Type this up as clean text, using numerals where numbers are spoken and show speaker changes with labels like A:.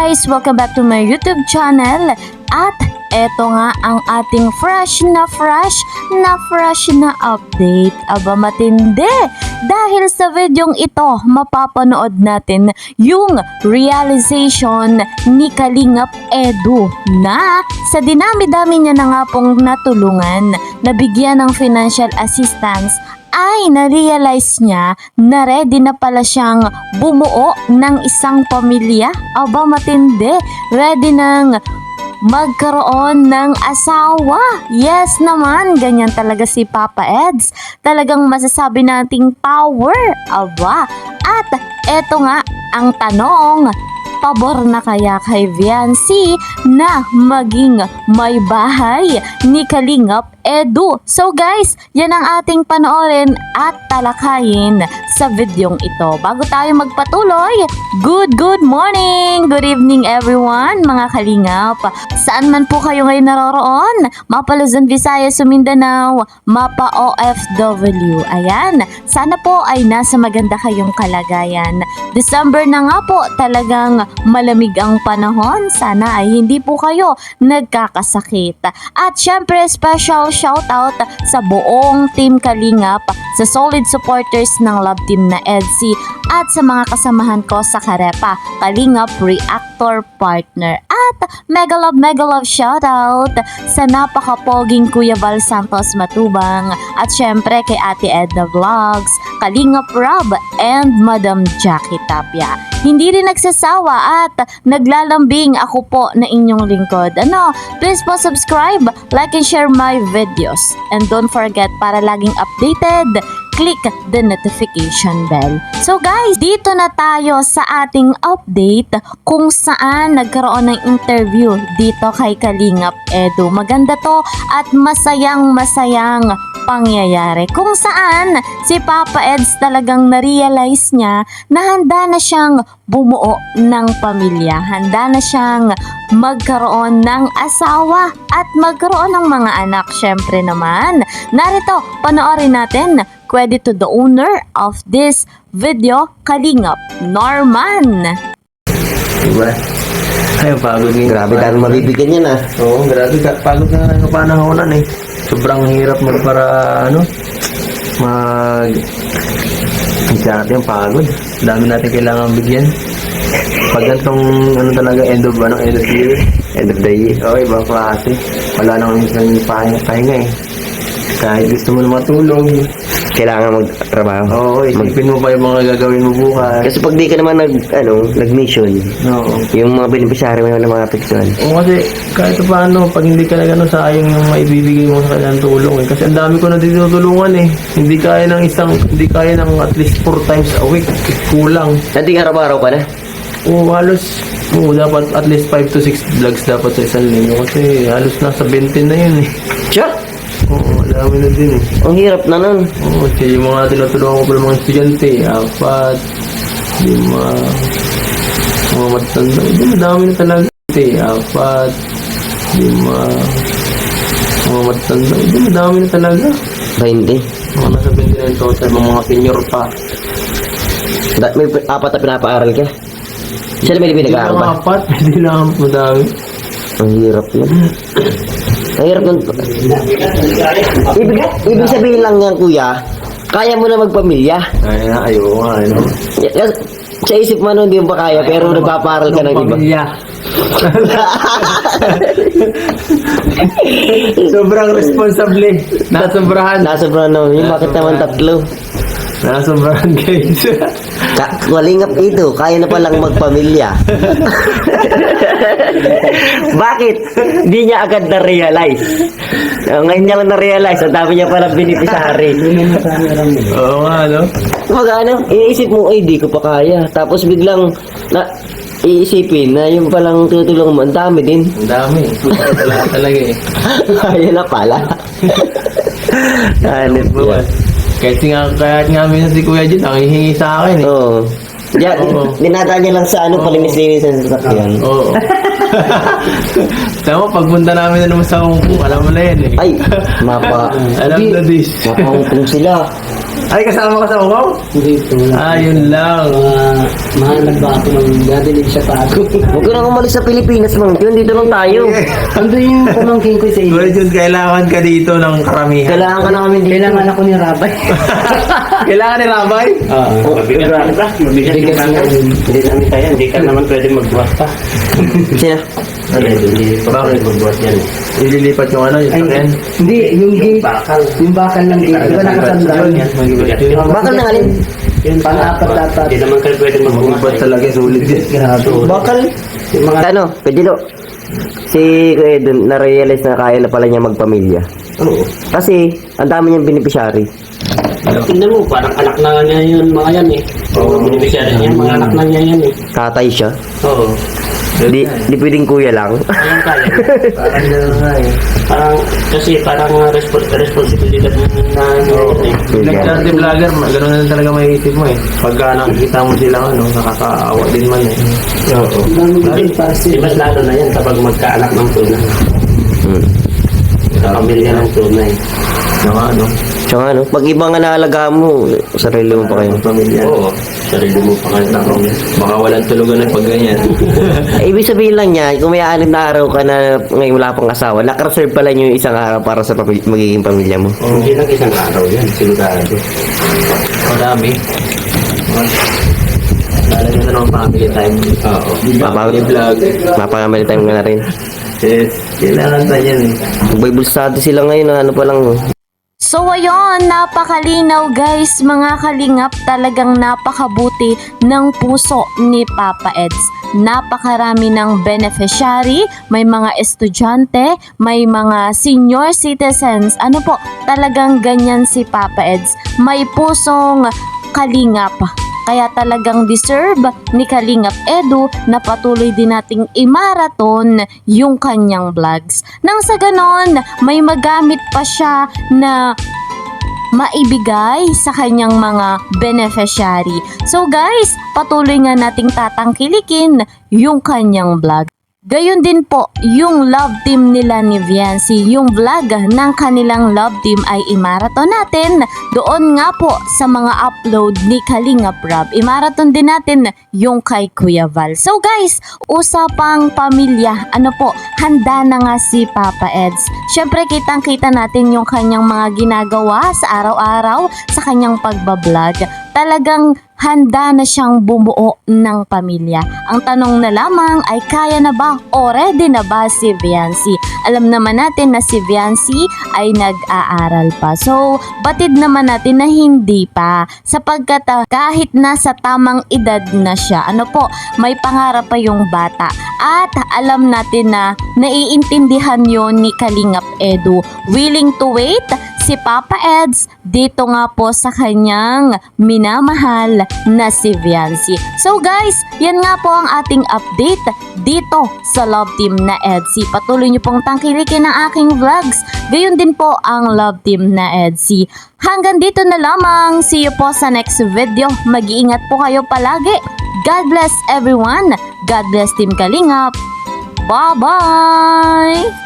A: guys! Welcome back to my YouTube channel. At eto nga ang ating fresh na update. Aba matindi! Dahil sa videong ito, mapapanood natin yung realization ni Kalingap Edu na sa dinami-dami niya na nga pong natulungan, nabigyan ng financial assistance, ay na-realize niya na ready na pala siyang bumuo ng isang pamilya. Aba matindi, ready nang magkaroon ng asawa. Yes naman, ganyan talaga si Papa Eds. Talagang masasabi nating power. Aba, at eto nga ang tanong, pabor na kaya kay Viancy na maging may bahay ni Kalingap Edu? So guys, yan ang ating panoorin at talakayin sa videong ito. Bago tayo magpatuloy, good morning, good evening everyone mga Kalingap. Saan man po kayo ngayon naroroon, Mapa Luzon, Visayas, Mindanao, Mapa OFW. Ayan, sana po ay nasa maganda kayong kalagayan. December na nga po, talagang malamig ang panahon. Sana ay hindi po kayo nagkakasakit. At syempre, special shoutout sa buong Team Kalingap, sa solid supporters ng love team na EDSI, at sa mga kasamahan ko sa Karepa, Kalingap Reactor Partner. At mega love shoutout sa napakapoging Kuya Val Santos Matubang, at syempre kay Ate Edna Vlogs, Kalingap Rob, and Madam Jackie Tapia. Hindi rin nagsasawa at naglalambing ako po na inyong lingkod. Please po subscribe, like and share my videos. And don't forget, para laging updated, click the notification bell. So guys, dito na tayo sa ating update kung saan nagkaroon ng interview dito kay Kalingap Edu. Maganda to at masayang pangyayari kung saan si Papa Eds talagang na-realize niya na handa na siyang bumuo ng pamilya. Handa na siyang magkaroon ng asawa at magkaroon ng mga anak. Syempre naman, narito, panoorin natin. Credit to the owner of this video, Kalingap Norman.
B: Diba? Ay, pagod nga.
C: Grabe tayo mabibigyan yan ah.
B: Oo, grabe. Pagod nga ng panahonan eh. Sobrang hirap mo para Isang pagod. Dami natin kailangan bigyan. Pag ganitong talaga end of year.
C: End of the year.
B: Oo, ibang klase. Wala nang isang pahinga eh. Kahit gusto mo na matulog,
C: Kailangan magtrabaho.
B: oo, isipin mo pa yung mga gagawin mo bukas.
C: Kasi pag di ka naman nag-mission,
B: Oo.
C: yung mga beneficiary mo na mga apektuhan.
B: Oo, kasi kahit paano, pag hindi ka na gano'n, sayang yung maibibigay mo sa kanyang tulong eh. Kasi ang dami ko na tinutulungan eh. Hindi kaya ng at least 4 times a week. Kulang.
C: Nanti araw-araw ka na.
B: Dapat at least 5 to 6 vlogs dapat sa isang linggo. Kasi halos nasa 20 na yun eh.
C: Siya?
B: Oo, dami na din eh.
C: Ang hirap na nun.
B: Oo, kasi yung mga tinutulungan ko pala mga estudyante, 4, 5, mga matanda. Madami na talaga. 4, 5, mga matanda. Madami na talaga.
C: 20.
B: Mga nasa 29 total, mga senior pa.
C: May 4 na pinapaaral ka. Siya na may pinag-aaral ba?
B: 4, hindi lang madami.
C: Ang hirap yun. Ang hirap nun. Ibig sabihin lang yan, kuya, kaya mo na magpamilya.
B: Ayaw nga, ano.
C: Sa isip mo hindi mo pa kaya, pero nagpaparal ka ng iba.
B: Pamilya. Sobrang responsable. Nasobrahan.
C: Nasobrahan naman yun. Bakit naman 3?
B: Nasobrahan guys.
C: Kalingap ito, kaya na palang magpamilya. Bakit? Hindi niya agad na-realize. Ngayon niya lang na-realize, ang dami niya palang beneficiary.
B: Oo nga, no?
C: Iisip mo, ay di ko pa kaya. Tapos biglang iisipin na yung palang tutulong mo, ang dami din.
B: Ang dami. Wala talaga eh.
C: Kaya na pala. Hanip mo.
B: Kahit nga minsan si Kuya Jun, nangihingi sa akin eh.
C: Oo. Dinadaan niya lang sa palinis-linis sa sasakyan.
B: Oo. Tama, pagpunta namin na naman sa Hong Kong, alam mo na yan eh.
C: Ay,
B: Alam na this.
C: mapahungkong sila.
B: Ay, kasama ka sa umaw?
D: Dito.
B: Yun lang.
D: Mahanap ba ako ng dadilig sa tago?
C: Huwag ka nang umalis sa Pilipinas, Mang Jun. Dito lang tayo.
D: Ando yung pamangkin ko sa iyo.
B: Kuya Jun, kailangan ka dito ng karamihan.
C: Kailangan ka namin dito.
D: Kailangan ako ni Rabay.
B: Kailangan ni Rabay?
D: Oo.
E: Mabigat ka. Mabigat
D: Bigat
E: ka.
D: na.
E: Hindi namin kaya. Hindi ka naman pwede magbuhat pa.
C: Sino?
E: Hindi pa pwede magbuhat yan.
B: Ililipat yung ano, yung
D: Ay,
B: sakyan.
D: hindi, yung gate.
E: Bakal.
D: Yung bakal ng gate. Iba nakasandaan.
E: Mabigat yun.
C: Bakal na alin?
E: Yun,
D: Pang-apat dapat.
E: Hindi naman kayo pwede magbuhat.
B: Magbubat talaga, sulit din.
D: Grabe.
C: Bakal?
E: Yung mga
C: Ano, Pedilo? Si Kuya Edon, na-realize na kaya na pala niya magpamilya.
E: Oo.
C: Kasi, ang dami niyang beneficiary.
E: Tingnan mo, parang anak na niya yun, mga yan eh. Oo, beneficiary niya, mga anak na niya yan eh.
C: Tatay siya.
E: Oo.
C: Di pwedeng kuya lang.
E: Ayun kaya.
B: Parang gano'n nga eh.
E: Parang, kasi parang responsibilidad na yun eh.
B: Nag-dante vlogger, gano'n na talaga may isip mo eh. Pagka nakikita mo silang ano, nakakaawa din man eh.
E: Oo.
D: Ay,
E: Di mas lalo na yan kapag magkaanak ng tunay. Pamilya ng tunay.
B: Saka ano,
C: Tsaka ano, pag ibang naalagaan mo, sarili mo pa kayo.
B: pamilya.
E: Oo. Sarili mo pa kayo takong.
B: Baka walang tulugan ng pag ganyan.
C: Ibig sabihin lang niya, kung may 6 na araw ka na ngayon wala pang asawa, nakareserve pala niyo yung isang araw para sa magiging pamilya mo.
E: Hindi lang isang araw yan, sigurado.
B: Marami. Lalagyan na ng family time.
E: Oo.
B: Family vlog.
C: Mapakamali time ka na rin.
B: Yes, kailangan na yan eh.
C: Bible study sila ngayon, ano pa lang.
A: So ayun, napakalinaw guys, mga kalingap, talagang napakabuti ng puso ni Papa Eds. Napakarami ng beneficiary, may mga estudyante, may mga senior citizens. Ano po, talagang ganyan si Papa Eds. May pusong kalingap. Kaya talagang deserve ni Kalingap Edu na patuloy din nating i-marathon yung kanyang vlogs. Nang sa ganon, may magamit pa siya na maibigay sa kanyang mga beneficiary. So guys, patuloy nga nating tatangkilikin yung kanyang vlog. Gayon din po, yung love team nila ni Viancy, yung vlog ng kanilang love team ay i-marathon natin. Doon nga po sa mga upload ni Kalingap Rob, i-marathon din natin yung kay Kuya Val. So guys, usapang pamilya, ano po, handa na nga si Papa Eds. Syempre kitang-kita natin yung kanyang mga ginagawa sa araw-araw sa kanyang pagbablog. Talagang handa na siyang bumuo ng pamilya. Ang tanong na lamang ay kaya na ba o ready na ba si Viancy? Alam naman natin na si Viancy ay nag-aaral pa. So, batid naman natin na hindi pa. Sapagkat kahit nasa tamang edad na siya, ano po, may pangarap pa yung bata. At alam natin na naiintindihan yon ni Kalingap Edu. Willing to wait si Papa Eds dito nga po sa kanyang minamahal na si Viancy. So guys, yan nga po ang ating update dito sa Love Team na Edsy. Patuloy niyo pong tangkilikin ang aking vlogs. Gayon din po ang Love Team na Edsy. Hanggang dito na lamang. See you po sa next video. Mag-iingat po kayo palagi. God bless everyone. God bless Team Kalingap. Bye-bye!